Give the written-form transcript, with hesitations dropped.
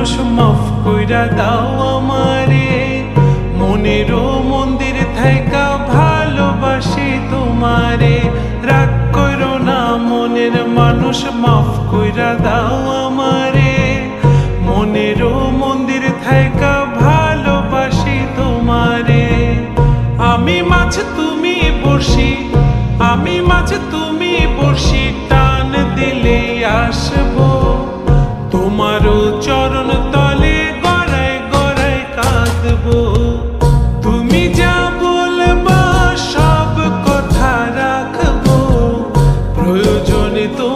মানুষ মাফ কইরা দাও আমারে, মনেরও মন্দির থাইকা ভালোবাসি তোমারে। রাগ কইরো না মনের মানুষ, মাফ কইরা দাও আমারে, মনেরও মন্দির থাইকা ভালোবাসি তোমারে। আমি মাছ তুমি বড়শি, আমি মাছ তুমি বড়শি, টান দিলে আসবো তোমারও চরণ তলে, গড়ায় গড়ায় কাঁদবো। তুমি যা বলবা সব কথা রাখবো, প্রয়োজনে তো